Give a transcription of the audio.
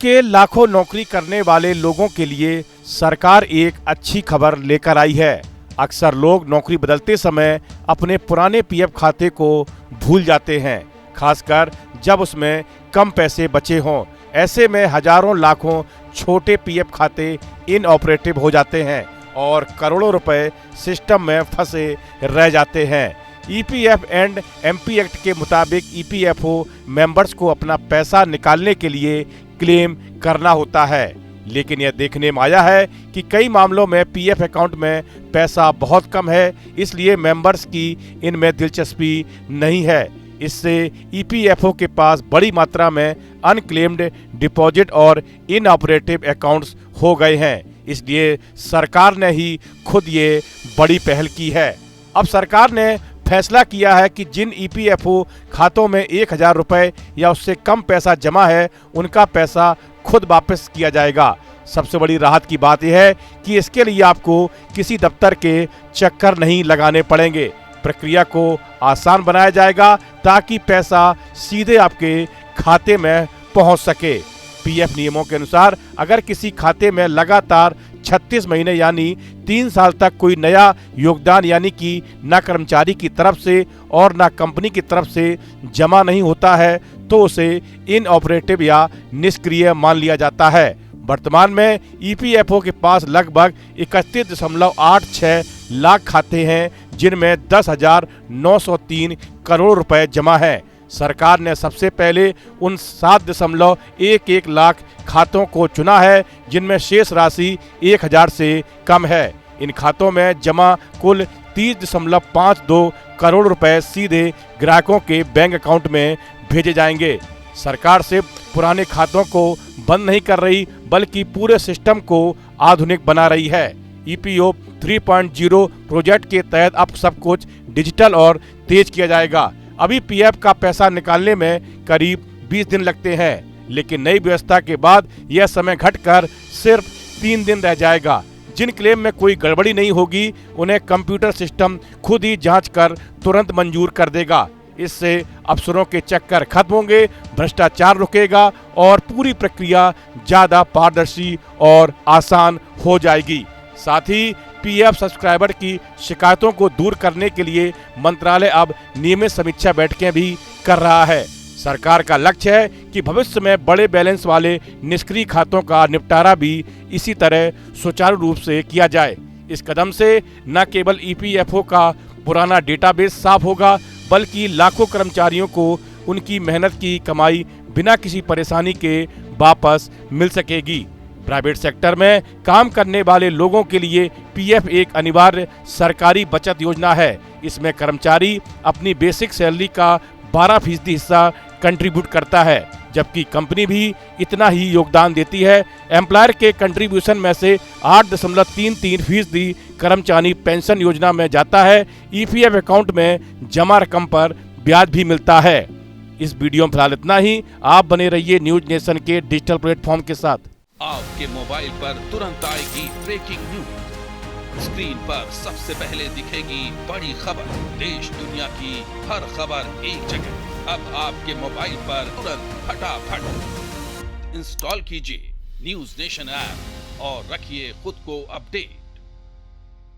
के लाखों नौकरी करने वाले लोगों के लिए सरकार एक अच्छी खबर लेकर आई है। अक्सर लोग नौकरी बदलते समय अपने पुराने पीएफ खाते को भूल जाते हैं, खासकर जब उसमें कम पैसे बचे हों। ऐसे में हजारों लाखों छोटे पीएफ खाते इनऑपरेटिव हो जाते हैं और करोड़ों रुपए सिस्टम में फंसे रह जाते हैं। ईपीएफ एंड एमपी एक्ट के मुताबिक ईपीएफओ मेंबर्स को अपना पैसा निकालने के लिए क्लेम करना होता है, लेकिन यह देखने में आया है कि कई मामलों में पीएफ अकाउंट में पैसा बहुत कम है, इसलिए मेंबर्स की इनमें दिलचस्पी नहीं है। इससे ईपीएफओ के पास बड़ी मात्रा में अनक्लेम्ड डिपॉजिट और इनऑपरेटिव अकाउंट्स हो गए हैं। इसलिए सरकार ने ही खुद ये बड़ी पहल की है। अब सरकार ने फैसला किया है कि जिन ईपीएफओ खातों में 1000 रुपये या उससे कम पैसा जमा है, उनका पैसा खुद वापस किया जाएगा। सबसे बड़ी राहत की बात यह है कि इसके लिए आपको किसी दफ्तर के चक्कर नहीं लगाने पड़ेंगे। प्रक्रिया को आसान बनाया जाएगा ताकि पैसा सीधे आपके खाते में पहुंच सके। पीएफ नियमों के अनुसार अगर किसी खाते में लगातार 36 महीने यानी 3 साल तक कोई नया योगदान यानी कि ना कर्मचारी की तरफ से और ना कंपनी की तरफ से जमा नहीं होता है, तो उसे इनऑपरेटिव या निष्क्रिय मान लिया जाता है। वर्तमान में ईपीएफओ के पास लगभग 31.86 लाख खाते हैं, जिनमें 10,903 करोड़ रुपए जमा है। सरकार ने सबसे पहले उन 7.11 लाख खातों को चुना है जिनमें शेष राशि 1000 से कम है। इन खातों में जमा कुल 30.52 करोड़ रुपए सीधे ग्राहकों के बैंक अकाउंट में भेजे जाएंगे। सरकार से पुराने खातों को बंद नहीं कर रही, बल्कि पूरे सिस्टम को आधुनिक बना रही है। ईपीओ 3.0 प्रोजेक्ट के तहत अब सब कुछ डिजिटल और तेज किया जाएगा। अभी पीएफ का पैसा निकालने में करीब 20 दिन लगते हैं, लेकिन नई व्यवस्था के बाद यह समय घटकर सिर्फ 3 दिन रह जाएगा। जिन क्लेम में कोई गड़बड़ी नहीं होगी, उन्हें कंप्यूटर सिस्टम खुद ही जांच कर तुरंत मंजूर कर देगा। इससे अफसरों के चक्कर खत्म होंगे, भ्रष्टाचार रुकेगा और पूरी प्रक्रिया ज्यादा पारदर्शी और आसान हो जाएगी। साथ ही पीएफ सब्सक्राइबर की शिकायतों को दूर करने के लिए मंत्रालय अब नियमित समीक्षा बैठकें भी कर रहा है। सरकार का लक्ष्य है कि भविष्य में बड़े बैलेंस वाले निष्क्रिय खातों का निपटारा भी इसी तरह सुचारू रूप से किया जाए। इस कदम से न केवल ईपीएफओ का पुराना डेटाबेस साफ होगा, बल्कि लाखों कर्मचारियों को उनकी मेहनत की कमाई बिना किसी परेशानी के वापस मिल सकेगी। प्राइवेट सेक्टर में काम करने वाले लोगों के लिए पीएफ एक अनिवार्य सरकारी बचत योजना है। इसमें कर्मचारी अपनी बेसिक सैलरी का 12% हिस्सा कंट्रीब्यूट करता है, जबकि कंपनी भी इतना ही योगदान देती है। एम्प्लॉयर के कंट्रीब्यूशन में से 8.33% कर्मचारी पेंशन योजना में जाता है। ईपीएफ अकाउंट में जमा रकम पर ब्याज भी मिलता है। इस वीडियो में फिलहाल इतना ही। आप बने रहिए न्यूज नेशन के डिजिटल प्लेटफॉर्म के साथ। आपके मोबाइल पर तुरंत आएगी ब्रेकिंग न्यूज। स्क्रीन पर सबसे पहले दिखेगी बड़ी खबर। देश दुनिया की हर खबर एक जगह। अब आपके मोबाइल पर तुरंत फटाफट इंस्टॉल कीजिए न्यूज नेशन ऐप और रखिए खुद को अपडेट।